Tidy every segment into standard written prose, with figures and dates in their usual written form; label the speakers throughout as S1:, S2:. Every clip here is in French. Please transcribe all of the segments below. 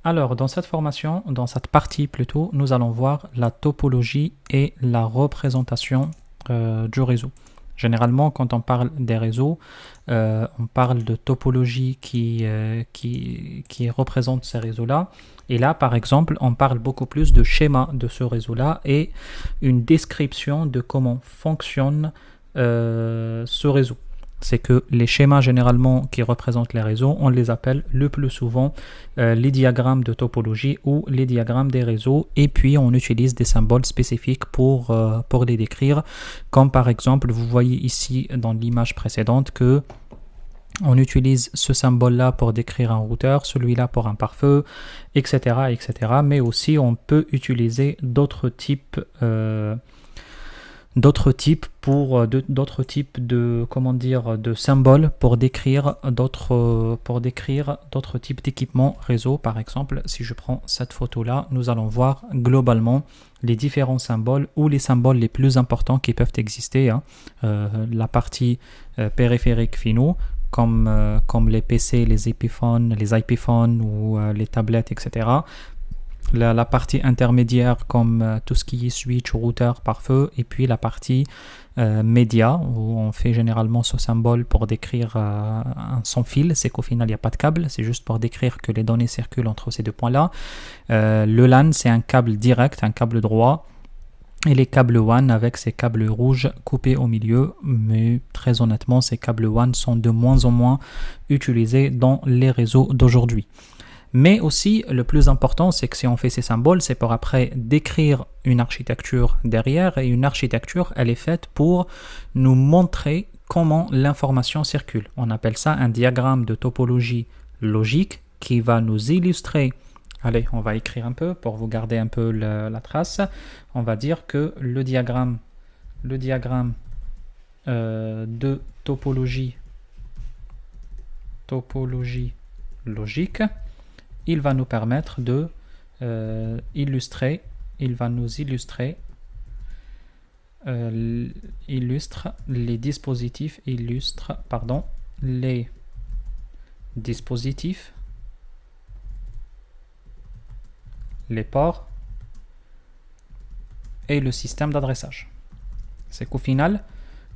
S1: Alors, dans cette formation, dans cette partie plutôt, nous allons voir la topologie et la représentation du réseau. Généralement, quand on parle des réseaux, on parle de topologie qui représente ces réseaux-là. Et là, par exemple, on parle beaucoup plus de schéma de ce réseau-là et une description de comment fonctionne ce réseau. C'est que les schémas généralement qui représentent les réseaux, on les appelle le plus souvent les diagrammes de topologie ou les diagrammes des réseaux, et puis on utilise des symboles spécifiques pour les décrire, comme par exemple, vous voyez ici dans l'image précédente que on utilise ce symbole-là pour décrire un routeur, celui-là pour un pare-feu, etc., etc. Mais aussi on peut utiliser d'autres types de symboles pour décrire d'autres types d'équipements réseau. Par exemple, si je prends cette photo-là, nous allons voir globalement les différents symboles ou les symboles les plus importants qui peuvent exister. La partie périphériques finaux, comme les PC, les iPhones ou les tablettes, etc. La partie intermédiaire comme tout ce qui est switch, routeur, pare-feu, et puis la partie média où on fait généralement ce symbole pour décrire un sans fil. C'est qu'au final il n'y a pas de câble, c'est juste pour décrire que les données circulent entre ces deux points-là. Le LAN, c'est un câble direct, un câble droit, et les câbles WAN avec ces câbles rouges coupés au milieu, mais très honnêtement ces câbles WAN sont de moins en moins utilisés dans les réseaux d'aujourd'hui. Mais aussi, le plus important, c'est que si on fait ces symboles, c'est pour après décrire une architecture derrière. Et une architecture, elle est faite pour nous montrer comment l'information circule. On appelle ça un diagramme de topologie logique qui va nous illustrer. Allez, on va écrire un peu pour vous garder un peu la trace. On va dire que le diagramme de topologie logique, il va nous permettre de illustre les dispositifs, les ports et le système d'adressage. C'est qu'au final,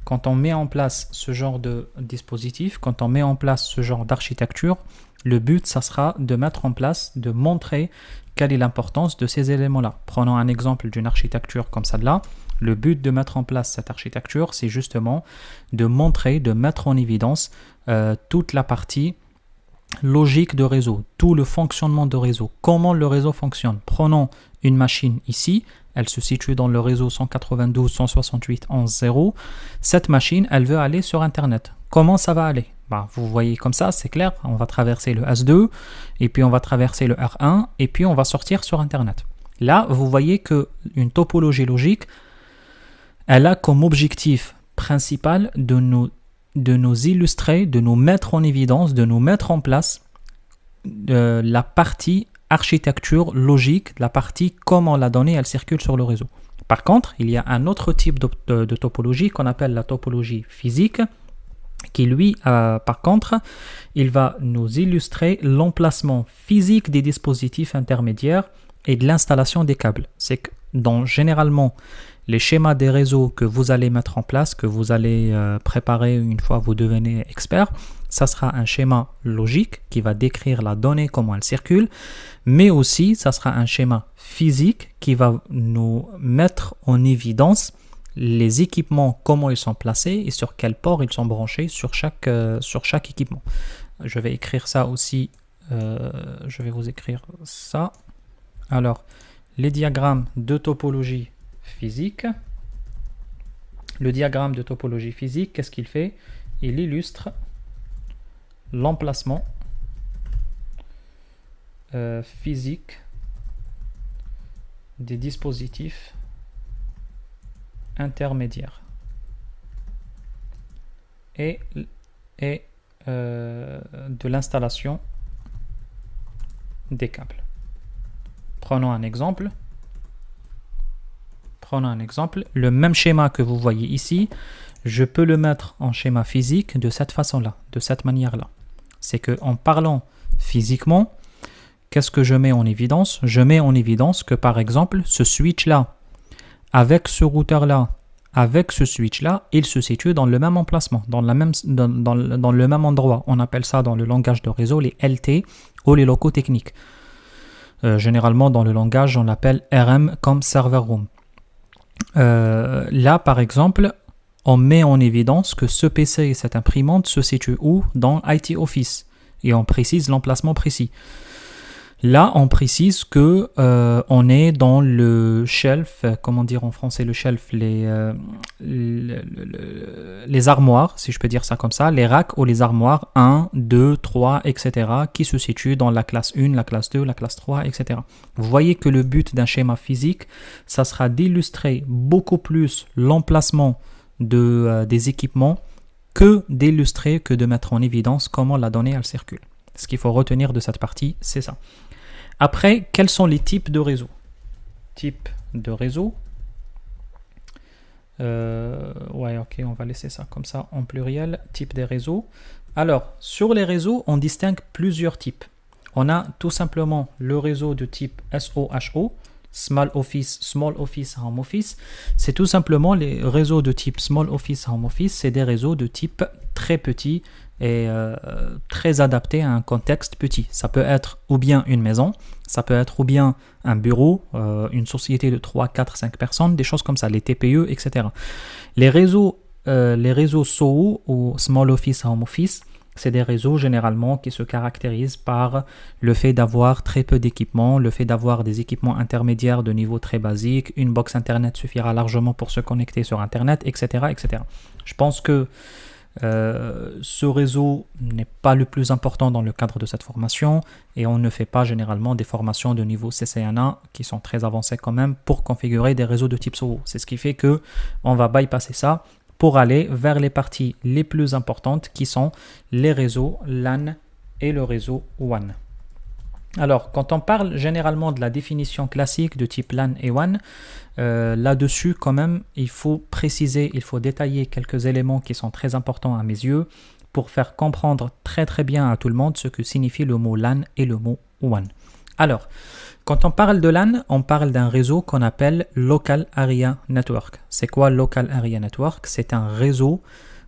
S1: quand on met en place ce genre de dispositif, quand on met en place ce genre d'architecture, le but, ça sera de mettre en place, de montrer quelle est l'importance de ces éléments-là. Prenons un exemple d'une architecture comme celle-là. Le but de mettre en place cette architecture, c'est justement de montrer, de mettre en évidence toute la partie logique de réseau, tout le fonctionnement de réseau, comment le réseau fonctionne. Prenons une machine ici, elle se situe dans le réseau 192.168.11.0. Cette machine, elle veut aller sur Internet. Comment ça va aller ? Vous voyez comme ça, c'est clair, on va traverser le S2, et puis on va traverser le R1, et puis on va sortir sur Internet. Là, vous voyez qu'une topologie logique, elle a comme objectif principal de nous illustrer, de nous mettre en évidence, de nous mettre en place la partie architecture logique, la partie comment la donnée elle circule sur le réseau. Par contre, il y a un autre type de topologie qu'on appelle la topologie physique, qui lui, par contre, il va nous illustrer l'emplacement physique des dispositifs intermédiaires et de l'installation des câbles. C'est que généralement, les schémas des réseaux que vous allez mettre en place, que vous allez préparer une fois vous devenez expert, ça sera un schéma logique qui va décrire la donnée, comment elle circule, mais aussi ça sera un schéma physique qui va nous mettre en évidence les équipements, comment ils sont placés et sur quel port ils sont branchés sur chaque équipement. Je vais écrire ça aussi, je vais vous écrire ça. Alors, les diagrammes de topologie physique. Le diagramme de topologie physique, qu'est-ce qu'il fait ? Il illustre l'emplacement physique des dispositifs intermédiaires et de l'installation des câbles. Prenons un exemple. Le même schéma que vous voyez ici, je peux le mettre en schéma physique de cette façon-là, de cette manière-là. C'est qu'en parlant physiquement, qu'est-ce que je mets en évidence? Je mets en évidence que par exemple, ce switch-là, avec ce routeur-là, avec ce switch-là, il se situe dans le même emplacement, dans le même endroit. On appelle ça dans le langage de réseau les LT ou les locaux techniques. Généralement, dans le langage, on l'appelle RM comme server room. Là, par exemple, on met en évidence que ce PC et cette imprimante se situent où? Dans IT Office. Et on précise l'emplacement précis. Là, on précise que on est dans le shelf, comment dire en français le shelf, les armoires, si je peux dire ça comme ça, les racks ou les armoires 1, 2, 3, etc. qui se situent dans la classe 1, la classe 2, la classe 3, etc. Vous voyez que le but d'un schéma physique, ça sera d'illustrer beaucoup plus l'emplacement des équipements que d'illustrer, que de mettre en évidence comment la donnée elle circule. Ce qu'il faut retenir de cette partie, c'est ça. Après, quels sont les types de réseaux? Type de réseau. Ouais, ok, on va laisser ça comme ça en pluriel. Type des réseaux. Alors, sur les réseaux, on distingue plusieurs types. On a tout simplement le réseau de type SOHO, Small Office, Home Office. C'est tout simplement les réseaux de type Small Office, Home Office. C'est des réseaux de type très petit et très adapté à un contexte petit. Ça peut être ou bien une maison, ça peut être ou bien un bureau, une société de 3, 4, 5 personnes, des choses comme ça, les TPE, etc. Les réseaux SOHO ou Small Office Home Office, c'est des réseaux généralement qui se caractérisent par le fait d'avoir très peu d'équipements, le fait d'avoir des équipements intermédiaires de niveau très basique, une box Internet suffira largement pour se connecter sur Internet, etc. etc. Je pense que ce réseau n'est pas le plus important dans le cadre de cette formation et on ne fait pas généralement des formations de niveau CCNA qui sont très avancées quand même pour configurer des réseaux de type SOHO. C'est ce qui fait que on va bypasser ça pour aller vers les parties les plus importantes qui sont les réseaux LAN et le réseau WAN. Alors, quand on parle généralement de la définition classique de type LAN et WAN, là-dessus, quand même, il faut préciser, il faut détailler quelques éléments qui sont très importants à mes yeux pour faire comprendre très très bien à tout le monde ce que signifie le mot LAN et le mot WAN. Alors, quand on parle de LAN, on parle d'un réseau qu'on appelle Local Area Network. C'est quoi Local Area Network? C'est un réseau,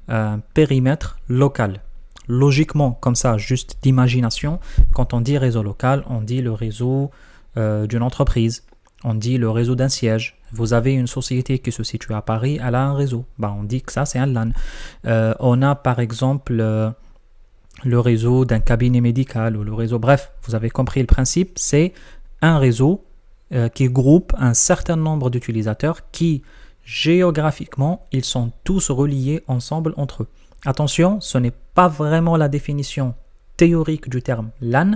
S1: un périmètre local. Logiquement, comme ça, juste d'imagination, quand on dit réseau local, on dit le réseau d'une entreprise, on dit le réseau d'un siège. Vous avez une société qui se situe à Paris, elle a un réseau. On dit que ça, c'est un LAN. On a par exemple le réseau d'un cabinet médical ou le réseau... Bref, vous avez compris le principe, c'est un réseau qui groupe un certain nombre d'utilisateurs qui, géographiquement, ils sont tous reliés ensemble entre eux. Attention, ce n'est pas vraiment la définition théorique du terme LAN,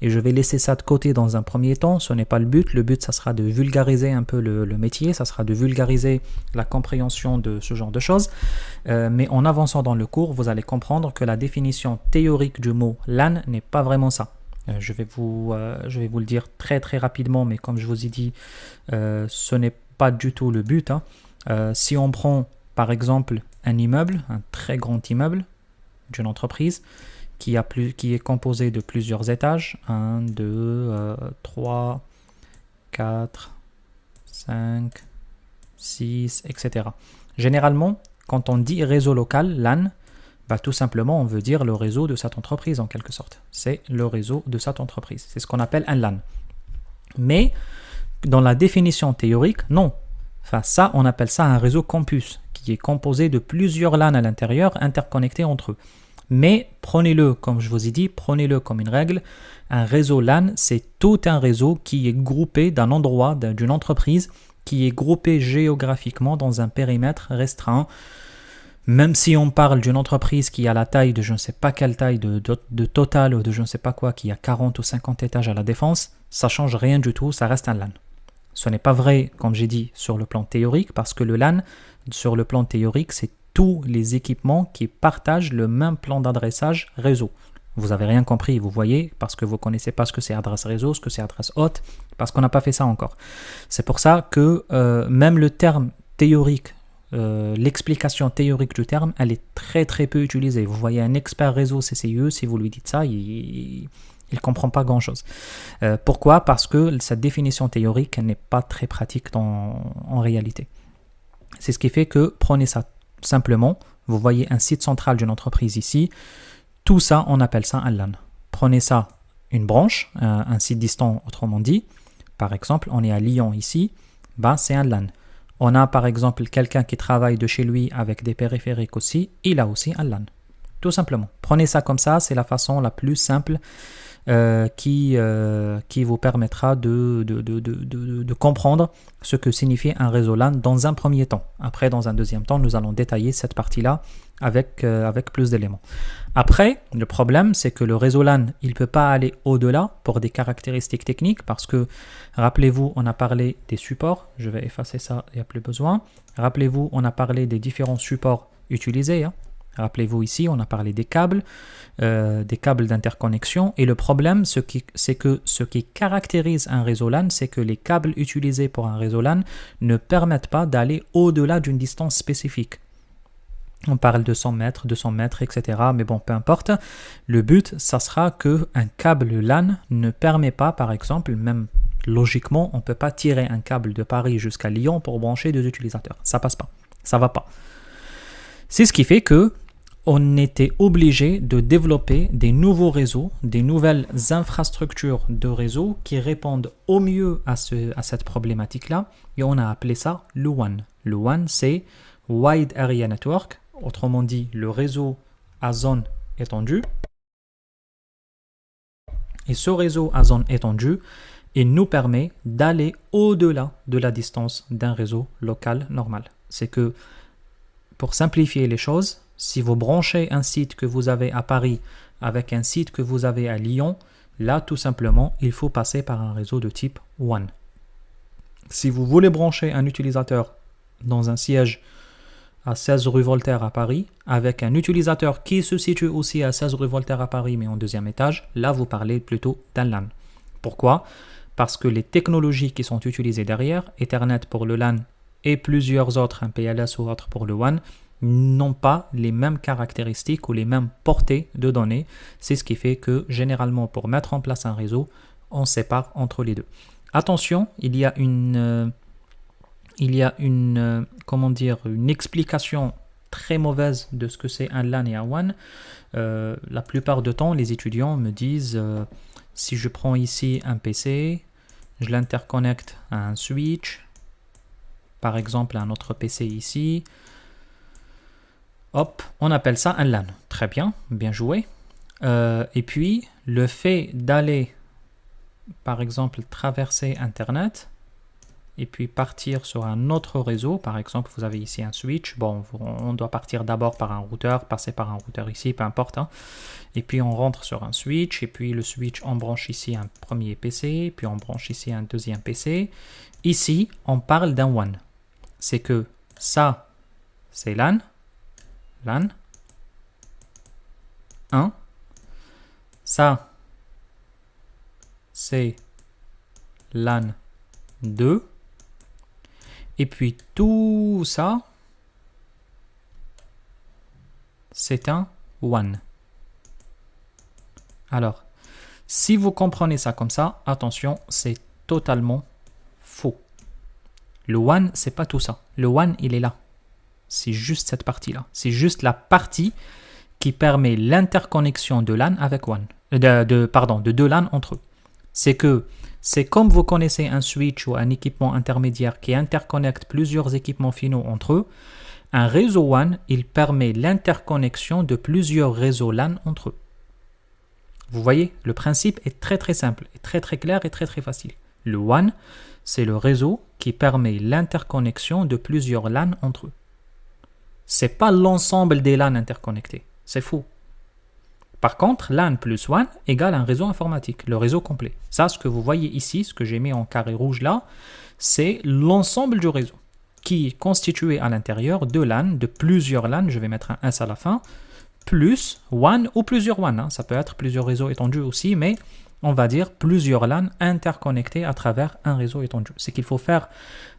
S1: et je vais laisser ça de côté dans un premier temps, ce n'est pas le but. Le but, ça sera de vulgariser un peu le métier, ça sera de vulgariser la compréhension de ce genre de choses. Mais en avançant dans le cours, vous allez comprendre que la définition théorique du mot LAN n'est pas vraiment ça. Je vais vous le dire très très rapidement, mais comme je vous ai dit, ce n'est pas du tout le but. Si on prend par exemple un immeuble, un très grand immeuble d'une entreprise qui est composé de plusieurs étages, 1, 2, 3, 4, 5, 6, etc. Généralement, quand on dit réseau local, LAN, tout simplement on veut dire le réseau de cette entreprise en quelque sorte. C'est le réseau de cette entreprise. C'est ce qu'on appelle un LAN. Mais dans la définition théorique, non. Ça, on appelle ça un réseau campus qui est composé de plusieurs LAN à l'intérieur interconnectés entre eux. Mais prenez-le, comme je vous ai dit, prenez-le comme une règle. Un réseau LAN, c'est tout un réseau qui est groupé d'un endroit, d'une entreprise, qui est groupé géographiquement dans un périmètre restreint. Même si on parle d'une entreprise qui a la taille de je ne sais pas quelle taille, de Total ou de je ne sais pas quoi, qui a 40 ou 50 étages à la Défense, ça ne change rien du tout, ça reste un LAN. Ce n'est pas vrai, comme j'ai dit, sur le plan théorique, parce que le LAN, sur le plan théorique, c'est tous les équipements qui partagent le même plan d'adressage réseau. Vous n'avez rien compris, vous voyez, parce que vous ne connaissez pas ce que c'est adresse réseau, ce que c'est adresse haute, parce qu'on n'a pas fait ça encore. C'est pour ça que même le terme théorique, l'explication théorique du terme, elle est très très peu utilisée. Vous voyez un expert réseau CCIE, si vous lui dites ça, il Il ne comprend pas grand-chose. Pourquoi? Parce que cette définition théorique n'est pas très pratique en réalité. C'est ce qui fait que prenez ça simplement. Vous voyez un site central d'une entreprise ici. Tout ça, on appelle ça un LAN. Prenez ça, une branche, un site distant autrement dit. Par exemple, on est à Lyon ici. C'est un LAN. On a par exemple quelqu'un qui travaille de chez lui avec des périphériques aussi. Il a aussi un LAN. Tout simplement. Prenez ça comme ça. C'est la façon la plus simple qui vous permettra de comprendre ce que signifie un réseau LAN dans un premier temps. Après, dans un deuxième temps, nous allons détailler cette partie-là avec plus d'éléments. Après, le problème, c'est que le réseau LAN, il ne peut pas aller au-delà pour des caractéristiques techniques parce que, rappelez-vous, on a parlé des supports. Je vais effacer ça, il n'y a plus besoin. Rappelez-vous, on a parlé des différents supports utilisés. Rappelez-vous ici, on a parlé des câbles d'interconnexion. Et le problème, c'est que ce qui caractérise un réseau LAN, c'est que les câbles utilisés pour un réseau LAN ne permettent pas d'aller au-delà d'une distance spécifique. On parle de 100 mètres, 200 mètres, etc. Mais bon, peu importe. Le but, ça sera qu'un câble LAN ne permet pas, par exemple, même logiquement, on ne peut pas tirer un câble de Paris jusqu'à Lyon pour brancher deux utilisateurs. Ça passe pas. Ça va pas. C'est ce qui fait que on était obligé de développer des nouveaux réseaux, des nouvelles infrastructures de réseau qui répondent au mieux à cette problématique-là. Et on a appelé ça le WAN. Le WAN, c'est Wide Area Network, autrement dit le réseau à zone étendue. Et ce réseau à zone étendue, il nous permet d'aller au-delà de la distance d'un réseau local normal. C'est que, pour simplifier les choses, si vous branchez un site que vous avez à Paris avec un site que vous avez à Lyon, là, tout simplement, il faut passer par un réseau de type WAN. Si vous voulez brancher un utilisateur dans un siège à 16 rue Voltaire à Paris, avec un utilisateur qui se situe aussi à 16 rue Voltaire à Paris, mais en deuxième étage, là, vous parlez plutôt d'un LAN. Pourquoi? Parce que les technologies qui sont utilisées derrière, Ethernet pour le LAN et plusieurs autres, un PLS ou autre pour le WAN, n'ont pas les mêmes caractéristiques ou les mêmes portées de données. C'est ce qui fait que généralement pour mettre en place un réseau, on sépare entre les deux. Attention, il y a une explication très mauvaise de ce que c'est un LAN et un WAN. La plupart du temps, les étudiants me disent si je prends ici un PC, je l'interconnecte à un switch, par exemple à un autre PC ici, hop, on appelle ça un LAN. Très bien, bien joué. Et puis, le fait d'aller, par exemple, traverser Internet et puis partir sur un autre réseau, par exemple, vous avez ici un switch. Bon, on doit partir d'abord par un routeur, passer par un routeur ici, peu importe. Et puis, on rentre sur un switch. Et puis, le switch, on branche ici un premier PC. Puis, on branche ici un deuxième PC. Ici, on parle d'un WAN. C'est que ça, c'est LAN. LAN 1. Ça, c'est LAN 2. Et puis tout ça, c'est un WAN. Alors, si vous comprenez ça comme ça, attention, c'est totalement faux. Le WAN, c'est pas tout ça. Le WAN, il est là. C'est juste cette partie-là. C'est juste la partie qui permet l'interconnexion de LAN avec WAN. De deux LAN entre eux. C'est comme vous connaissez un switch ou un équipement intermédiaire qui interconnecte plusieurs équipements finaux entre eux. Un réseau WAN, il permet l'interconnexion de plusieurs réseaux LAN entre eux. Vous voyez, le principe est très très simple, est très très clair et très très facile. Le WAN, c'est le réseau qui permet l'interconnexion de plusieurs LAN entre eux. C'est pas l'ensemble des LAN interconnectés. C'est faux. Par contre, LAN plus WAN égale un réseau informatique, le réseau complet. Ça, ce que vous voyez ici, ce que j'ai mis en carré rouge là, c'est l'ensemble du réseau qui est constitué à l'intérieur de LAN, de plusieurs LAN, je vais mettre un S à la fin, plus WAN ou plusieurs WAN. Ça peut être plusieurs réseaux étendus aussi, mais on va dire plusieurs LAN interconnectés à travers un réseau étendu. C'est qu'il faut faire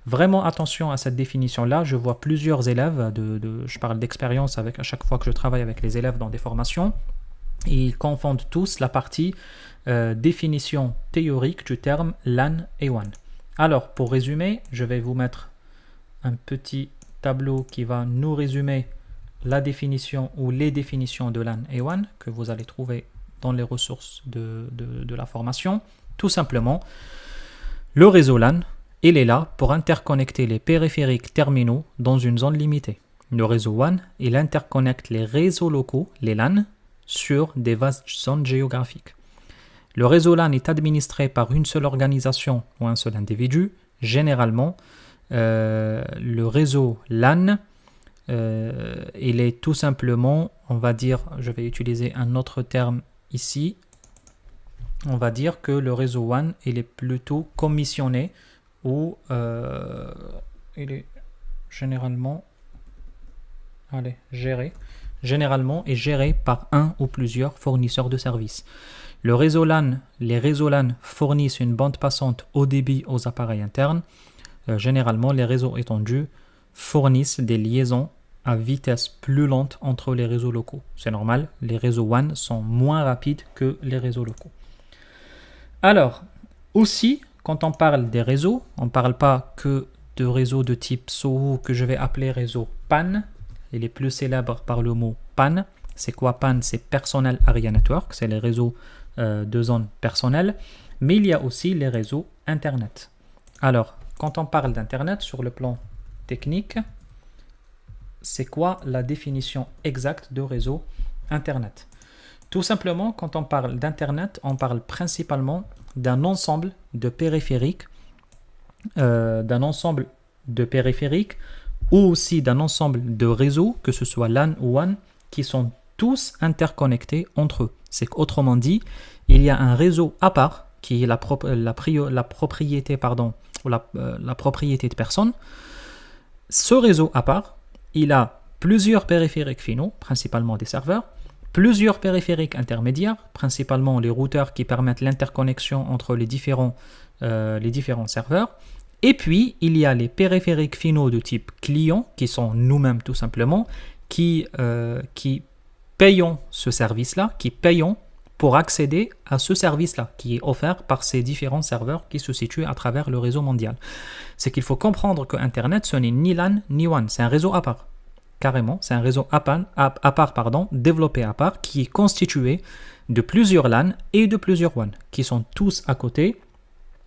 S1: vraiment attention à cette définition-là. Je vois plusieurs élèves, je parle d'expérience à chaque fois que je travaille avec les élèves dans des formations. Ils confondent tous la partie définition théorique du terme LAN et WAN. Alors, pour résumer, je vais vous mettre un petit tableau qui va nous résumer la définition ou les définitions de LAN et WAN que vous allez trouver dans les ressources de la formation. Tout simplement, le réseau LAN, il est là pour interconnecter les périphériques terminaux dans une zone limitée. Le réseau WAN, il interconnecte les réseaux locaux, les LAN, sur des vastes zones géographiques. Le réseau LAN est administré par une seule organisation ou un seul individu. Généralement, le réseau LAN, il est tout simplement, on va dire, je vais utiliser un autre terme ici, on va dire que le réseau WAN, il est plutôt commissionné ou il est généralement géré. Généralement est géré par un ou plusieurs fournisseurs de services. Les réseaux LAN fournissent une bande passante haut débit aux appareils internes. Généralement, les réseaux étendus fournissent des liaisons à vitesse plus lente entre les réseaux locaux. C'est normal, les réseaux WAN sont moins rapides que les réseaux locaux. Alors, aussi, quand on parle des réseaux, on ne parle pas que de réseaux de type SOHO que je vais appeler réseau PAN. Il est plus célèbre par le mot PAN. C'est quoi PAN? C'est Personal Area Network, c'est les réseaux de zone personnelle. Mais il y a aussi les réseaux Internet. Alors, quand on parle d'Internet sur le plan technique, c'est quoi la définition exacte de réseau Internet? Tout simplement, quand on parle d'Internet, on parle principalement d'un ensemble de périphériques, ou aussi d'un ensemble de réseaux, que ce soit LAN ou WAN, qui sont tous interconnectés entre eux. C'est qu'autrement dit, il y a un réseau à part, qui est la propriété de personne. Ce réseau à part, il a plusieurs périphériques finaux, principalement des serveurs, plusieurs périphériques intermédiaires, principalement les routeurs qui permettent l'interconnexion entre les différents serveurs. Et puis, il y a les périphériques finaux de type client, qui sont nous-mêmes tout simplement, qui payons ce service-là, qui payons pour accéder à ce service-là, qui est offert par ces différents serveurs qui se situent à travers le réseau mondial. C'est qu'il faut comprendre que Internet, ce n'est ni LAN ni WAN, c'est un réseau à part. Carrément, c'est un réseau à part, développé à part, qui est constitué de plusieurs LAN et de plusieurs WAN, qui sont tous à côté,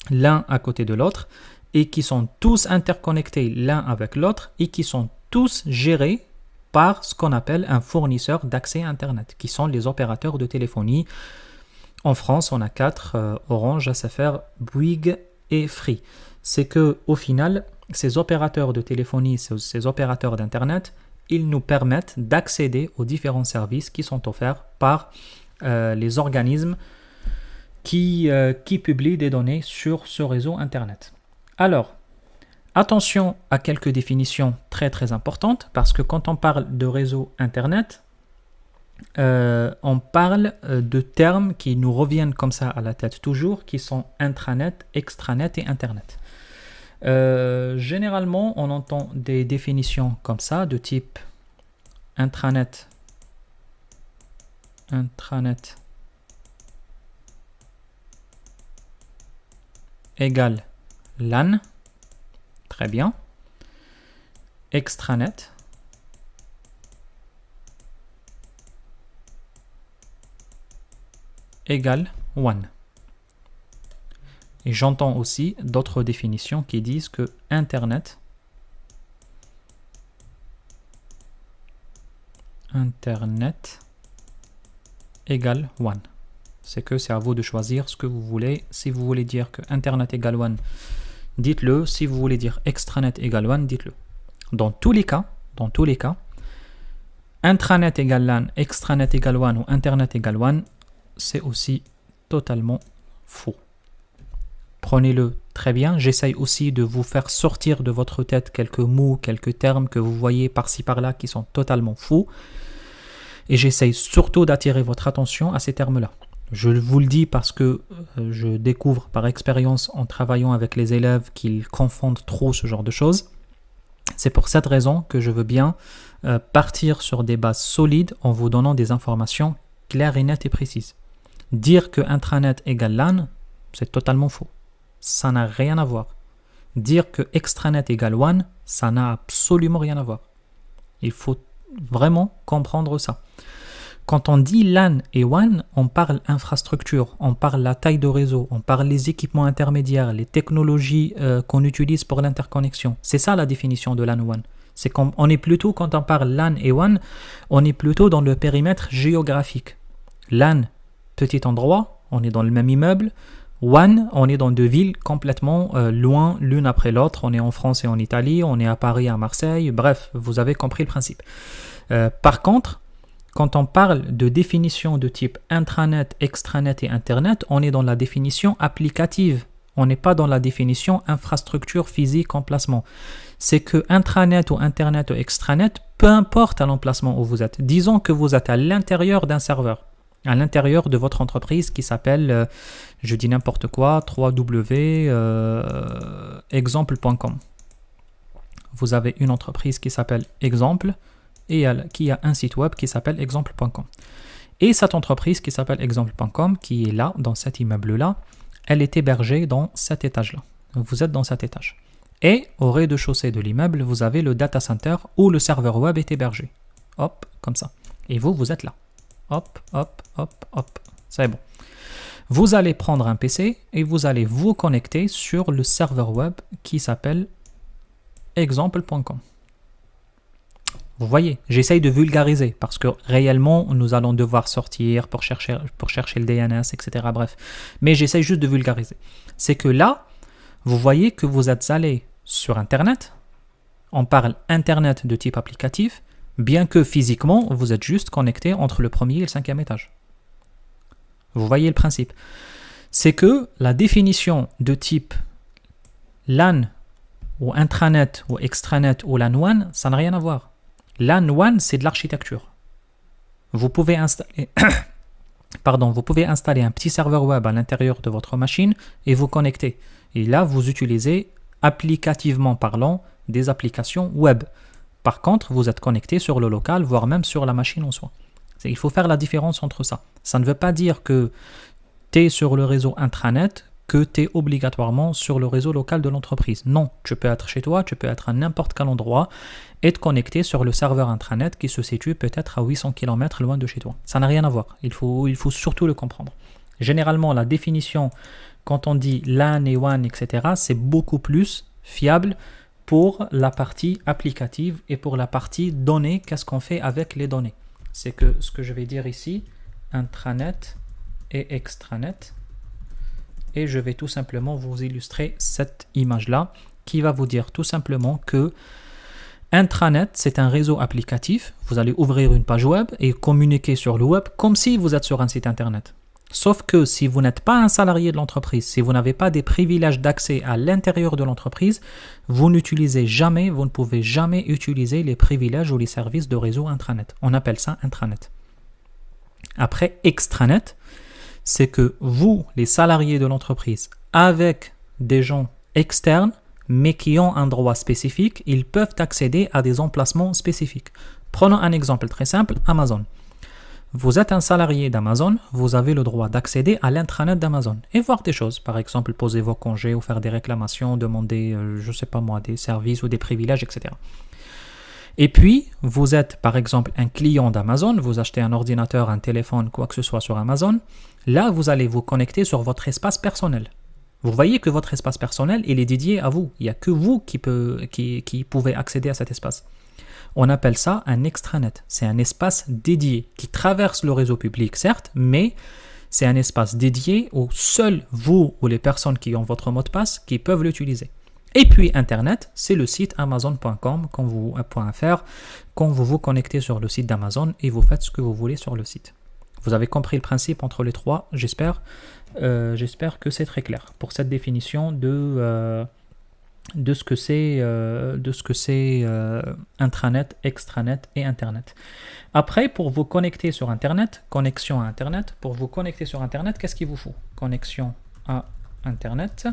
S1: l'un à côté de l'autre, et qui sont tous interconnectés l'un avec l'autre, et qui sont tous gérés par ce qu'on appelle un fournisseur d'accès Internet, qui sont les opérateurs de téléphonie. En France, on a 4, Orange, SFR, Bouygues et Free. C'est qu'au final, ces opérateurs de téléphonie, ces opérateurs d'Internet, ils nous permettent d'accéder aux différents services qui sont offerts par les organismes qui publient des données sur ce réseau Internet. Alors, attention à quelques définitions très très importantes, parce que quand on parle de réseau Internet, on parle de termes qui nous reviennent comme ça à la tête toujours, qui sont intranet, extranet et Internet. Généralement, on entend des définitions comme ça, de type intranet égale LAN, très bien, extranet égale WAN. Et j'entends aussi d'autres définitions qui disent que Internet égale WAN. C'est que c'est à vous de choisir ce que vous voulez. Si vous voulez dire que Internet égale WAN, dites-le. Si vous voulez dire extranet égale WAN, dites-le. Dans tous les cas, intranet égale LAN, extranet égale WAN ou Internet égale WAN, c'est aussi totalement faux. Prenez-le très bien. J'essaye aussi de vous faire sortir de votre tête quelques mots, quelques termes que vous voyez par-ci par-là qui sont totalement faux. Et j'essaye surtout d'attirer votre attention à ces termes-là. Je vous le dis parce que je découvre par expérience en travaillant avec les élèves qu'ils confondent trop ce genre de choses. C'est pour cette raison que je veux bien partir sur des bases solides en vous donnant des informations claire et nette et précise. Dire que intranet égale LAN, c'est totalement faux. Ça n'a rien à voir. Dire que extranet égale WAN, ça n'a absolument rien à voir. Il faut vraiment comprendre ça. Quand on dit LAN et WAN, on parle infrastructure, on parle la taille de réseau, on parle les équipements intermédiaires, les technologies qu'on utilise pour l'interconnexion. C'est ça la définition de LAN WAN. C'est qu'on est plutôt, quand on parle LAN et WAN, on est plutôt dans le périmètre géographique. LAN, petit endroit, on est dans le même immeuble. WAN, on est dans deux villes complètement loin l'une après l'autre. On est en France et en Italie, on est à Paris, à Marseille. Bref, vous avez compris le principe. Par contre, quand on parle de définition de type intranet, extranet et internet, on est dans la définition applicative. On n'est pas dans la définition infrastructure physique emplacement. C'est que intranet ou internet ou extranet, peu importe à l'emplacement où vous êtes. Disons que vous êtes à l'intérieur d'un serveur, à l'intérieur de votre entreprise qui s'appelle, je dis n'importe quoi, www.exemple.com. Vous avez une entreprise qui s'appelle Exemple et qui a un site web qui s'appelle exemple.com. Et cette entreprise qui s'appelle exemple.com, qui est là, dans cet immeuble-là, elle est hébergée dans cet étage-là. Vous êtes dans cet étage. Et au rez-de-chaussée de l'immeuble, vous avez le data center où le serveur web est hébergé. Hop, comme ça. Et vous êtes là. Hop, hop, hop, hop. C'est bon. Vous allez prendre un PC et vous allez vous connecter sur le serveur web qui s'appelle exemple.com. Vous voyez, j'essaye de vulgariser parce que réellement, nous allons devoir sortir pour chercher le DNS, etc. Bref, mais j'essaye juste de vulgariser. C'est que là, vous voyez que vous êtes allé sur Internet. On parle Internet de type applicatif, bien que physiquement, vous êtes juste connecté entre le premier et le 5e étage. Vous voyez le principe. C'est que la définition de type LAN ou intranet ou extranet ou LAN WAN, ça n'a rien à voir. LAN WAN, c'est de l'architecture. Vous pouvez installer un petit serveur web à l'intérieur de votre machine et vous connecter. Et là, vous utilisez, applicativement parlant, des applications web. Par contre, vous êtes connecté sur le local, voire même sur la machine en soi. Il faut faire la différence entre ça. Ça ne veut pas dire que tu es sur le réseau intranet, que tu es obligatoirement sur le réseau local de l'entreprise. Non, tu peux être chez toi, tu peux être à n'importe quel endroit et te connecter sur le serveur intranet qui se situe peut-être à 800 km loin de chez toi. Ça n'a rien à voir, il faut surtout le comprendre. Généralement, la définition, quand on dit LAN et WAN, etc., c'est beaucoup plus fiable pour la partie applicative et pour la partie données, qu'est-ce qu'on fait avec les données. C'est que ce que je vais dire ici, intranet et extranet, et je vais tout simplement vous illustrer cette image-là qui va vous dire tout simplement que intranet, c'est un réseau applicatif. Vous allez ouvrir une page web et communiquer sur le web comme si vous êtes sur un site internet. Sauf que si vous n'êtes pas un salarié de l'entreprise, si vous n'avez pas des privilèges d'accès à l'intérieur de l'entreprise, vous ne pouvez jamais utiliser les privilèges ou les services de réseau intranet. On appelle ça intranet. Après, extranet, c'est que vous, les salariés de l'entreprise, avec des gens externes, mais qui ont un droit spécifique, ils peuvent accéder à des emplacements spécifiques. Prenons un exemple très simple, Amazon. Vous êtes un salarié d'Amazon, vous avez le droit d'accéder à l'intranet d'Amazon et voir des choses. Par exemple, poser vos congés ou faire des réclamations, demander, des services ou des privilèges, etc. Et puis, vous êtes par exemple un client d'Amazon, vous achetez un ordinateur, un téléphone, quoi que ce soit sur Amazon. Là, vous allez vous connecter sur votre espace personnel. Vous voyez que votre espace personnel, il est dédié à vous. Il n'y a que vous qui pouvez accéder à cet espace. On appelle ça un extranet. C'est un espace dédié qui traverse le réseau public, certes, mais c'est un espace dédié où seuls vous ou les personnes qui ont votre mot de passe qui peuvent l'utiliser. Et puis Internet, c'est le site amazon.com quand vous vous connectez sur le site d'Amazon et vous faites ce que vous voulez sur le site. Vous avez compris le principe entre les trois, j'espère. J'espère que c'est très clair pour cette définition de ce que c'est intranet, extranet et Internet. Après, pour vous connecter sur Internet, connexion à Internet, pour vous connecter sur Internet, qu'est-ce qu'il vous faut? Connexion à Internet.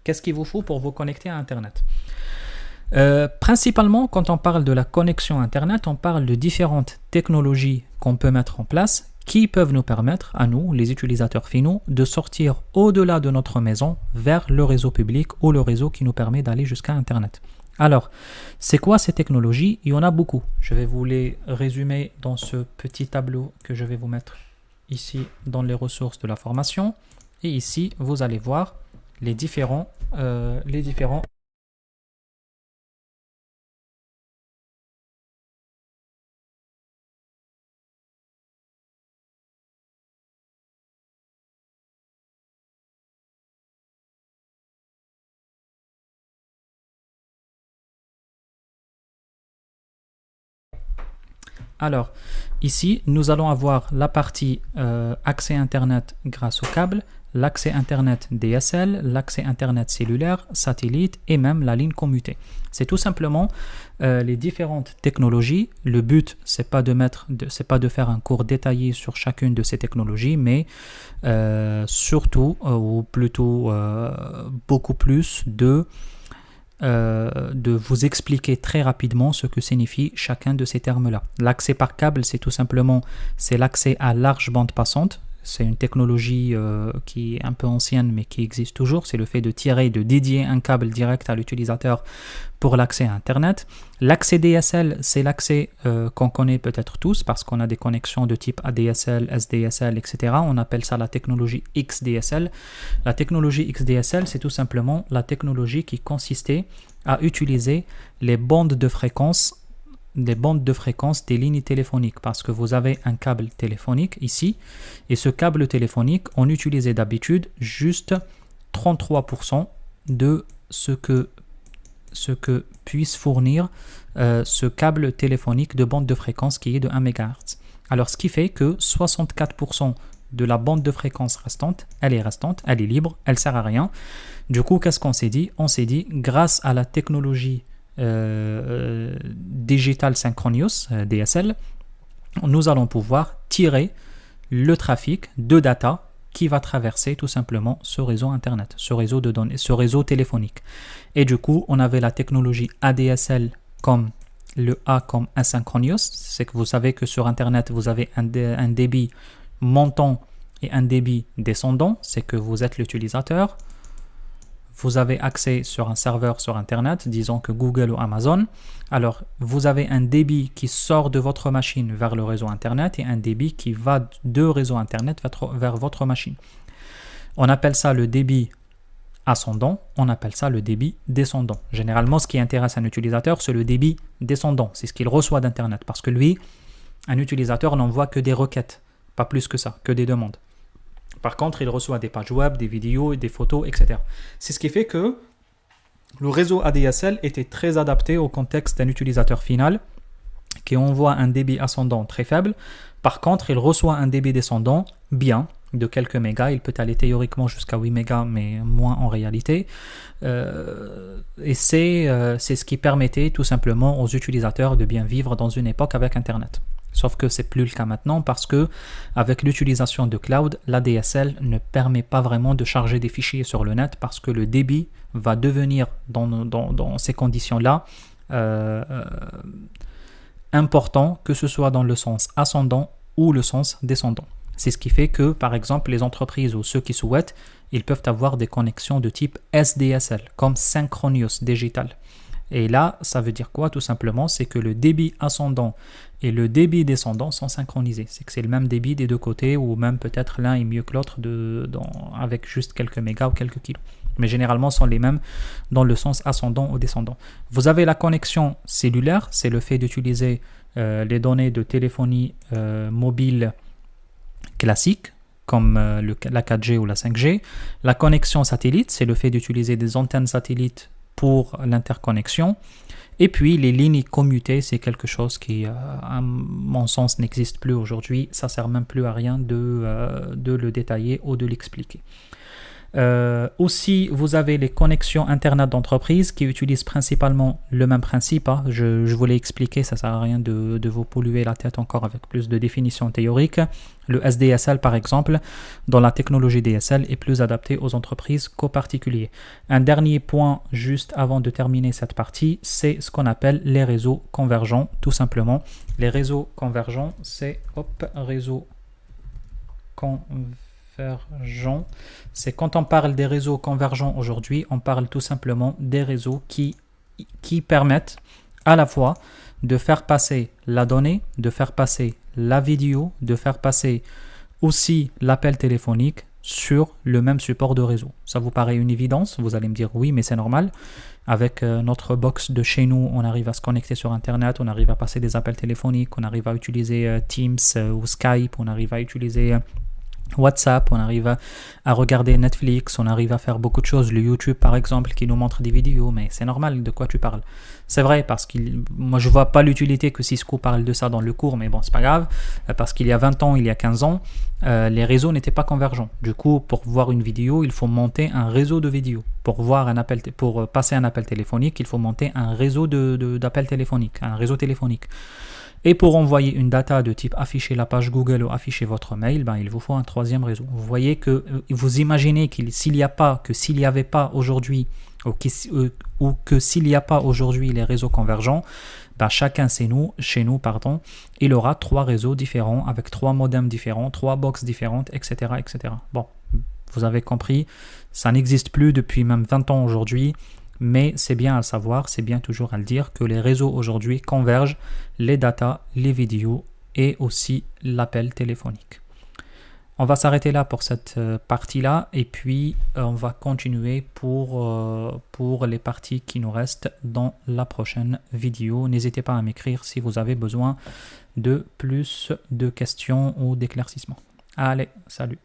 S1: Qu'est-ce qu'il vous faut pour vous connecter à Internet? Principalement, quand on parle de la connexion Internet, on parle de différentes technologies qu'on peut mettre en place qui peuvent nous permettre, à nous, les utilisateurs finaux, de sortir au-delà de notre maison vers le réseau public ou le réseau qui nous permet d'aller jusqu'à Internet. Alors, c'est quoi ces technologies? Il y en a beaucoup. Je vais vous les résumer dans ce petit tableau que je vais vous mettre ici dans les ressources de la formation. Et ici, vous allez voir les différents Alors, ici, nous allons avoir la partie accès Internet grâce au câble, l'accès Internet DSL, l'accès Internet cellulaire, satellite et même la ligne commutée. C'est tout simplement les différentes technologies. Le but, c'est pas de faire un cours détaillé sur chacune de ces technologies, mais surtout, ou plutôt beaucoup plus de vous expliquer très rapidement ce que signifie chacun de ces termes-là. L'accès par câble, c'est l'accès à large bande passante. C'est une technologie qui est un peu ancienne mais qui existe toujours. C'est le fait de dédier un câble direct à l'utilisateur pour l'accès à Internet. L'accès DSL, c'est l'accès qu'on connaît peut-être tous parce qu'on a des connexions de type ADSL, SDSL, etc. On appelle ça la technologie XDSL. La technologie XDSL, c'est tout simplement la technologie qui consistait à utiliser les bandes de fréquence des lignes téléphoniques parce que vous avez un câble téléphonique ici et ce câble téléphonique, on utilisait d'habitude juste 33% de ce que puisse fournir ce câble téléphonique de bande de fréquence qui est de 1 MHz. Alors ce qui fait que 64% de la bande de fréquence restante, elle est libre, elle sert à rien. Du coup, qu'est-ce qu'on s'est dit? On s'est dit, grâce à la technologie Digital Synchronous, DSL, nous allons pouvoir tirer le trafic de data qui va traverser tout simplement ce réseau Internet, ce réseau de données, ce réseau téléphonique. Et du coup, on avait la technologie ADSL comme le A comme asynchronous, c'est que vous savez que sur Internet, vous avez un débit montant et un débit descendant, c'est que vous êtes l'utilisateur. Vous avez accès sur un serveur sur Internet, disons que Google ou Amazon. Alors, vous avez un débit qui sort de votre machine vers le réseau Internet et un débit qui va de réseau Internet vers votre machine. On appelle ça le débit ascendant, on appelle ça le débit descendant. Généralement, ce qui intéresse un utilisateur, c'est le débit descendant. C'est ce qu'il reçoit d'Internet parce que lui, un utilisateur n'envoie que des requêtes, pas plus que ça, que des demandes. Par contre, il reçoit des pages web, des vidéos, des photos, etc. C'est ce qui fait que le réseau ADSL était très adapté au contexte d'un utilisateur final qui envoie un débit ascendant très faible. Par contre, il reçoit un débit descendant bien de quelques mégas. Il peut aller théoriquement jusqu'à 8 mégas, mais moins en réalité. Et c'est ce qui permettait tout simplement aux utilisateurs de bien vivre dans une époque avec Internet. Sauf que c'est plus le cas maintenant parce que avec l'utilisation de cloud, l'ADSL ne permet pas vraiment de charger des fichiers sur le net parce que le débit va devenir dans ces conditions-là important, que ce soit dans le sens ascendant ou le sens descendant. C'est ce qui fait que, par exemple, les entreprises ou ceux qui souhaitent, ils peuvent avoir des connexions de type SDSL, comme Synchronous Digital. Et là, ça veut dire quoi? Tout simplement, c'est que le débit ascendant et le débit descendant sont synchronisés. C'est que c'est le même débit des deux côtés, ou même peut-être l'un est mieux que l'autre avec juste quelques mégas ou quelques kilos. Mais généralement, sont les mêmes dans le sens ascendant ou descendant. Vous avez la connexion cellulaire, c'est le fait d'utiliser les données de téléphonie mobile classique, comme la 4G ou la 5G. La connexion satellite, c'est le fait d'utiliser des antennes satellites pour l'interconnexion. Et puis les lignes commutées, c'est quelque chose qui, à mon sens, n'existe plus aujourd'hui. Ça ne sert même plus à rien de le détailler ou de l'expliquer. Aussi, vous avez les connexions Internet d'entreprise qui utilisent principalement le même principe. Hein. Je vous l'ai expliqué, ça ne sert à rien de vous polluer la tête encore avec plus de définitions théoriques. Le SDSL, par exemple, dans la technologie DSL, est plus adapté aux entreprises qu'aux particuliers. Un dernier point, juste avant de terminer cette partie, c'est ce qu'on appelle les réseaux convergents, tout simplement. Les réseaux convergents, c'est réseau convergent. C'est quand on parle des réseaux convergents aujourd'hui, on parle tout simplement des réseaux qui permettent à la fois de faire passer la donnée, de faire passer la vidéo, de faire passer aussi l'appel téléphonique sur le même support de réseau. Ça vous paraît une évidence? Vous allez me dire oui, mais c'est normal. Avec notre box de chez nous, on arrive à se connecter sur Internet, on arrive à passer des appels téléphoniques, on arrive à utiliser Teams ou Skype, on arrive à utiliser WhatsApp, on arrive à regarder Netflix, on arrive à faire beaucoup de choses, le YouTube par exemple qui nous montre des vidéos, mais c'est normal, de quoi tu parles? C'est vrai, parce que moi je vois pas l'utilité que Cisco parle de ça dans le cours, mais bon c'est pas grave, parce qu'il y a 20 ans, il y a 15 ans, les réseaux n'étaient pas convergents. Du coup, pour voir une vidéo, il faut monter un réseau de vidéos. Pour passer un appel téléphonique, il faut monter un réseau d'appels téléphoniques, un réseau téléphonique. Et pour envoyer une data de type afficher la page Google ou afficher votre mail, il vous faut un troisième réseau. Vous voyez que vous imaginez que s'il n'y avait pas aujourd'hui les réseaux convergents, chacun chez nous, il aura 3 réseaux différents avec 3 modems différents, 3 box différentes, etc., etc. Bon, vous avez compris, ça n'existe plus depuis même 20 ans aujourd'hui. Mais c'est bien à savoir, c'est bien toujours à le dire que les réseaux aujourd'hui convergent les datas, les vidéos et aussi l'appel téléphonique. On va s'arrêter là pour cette partie-là et puis on va continuer pour les parties qui nous restent dans la prochaine vidéo. N'hésitez pas à m'écrire si vous avez besoin de plus de questions ou d'éclaircissements. Allez, salut!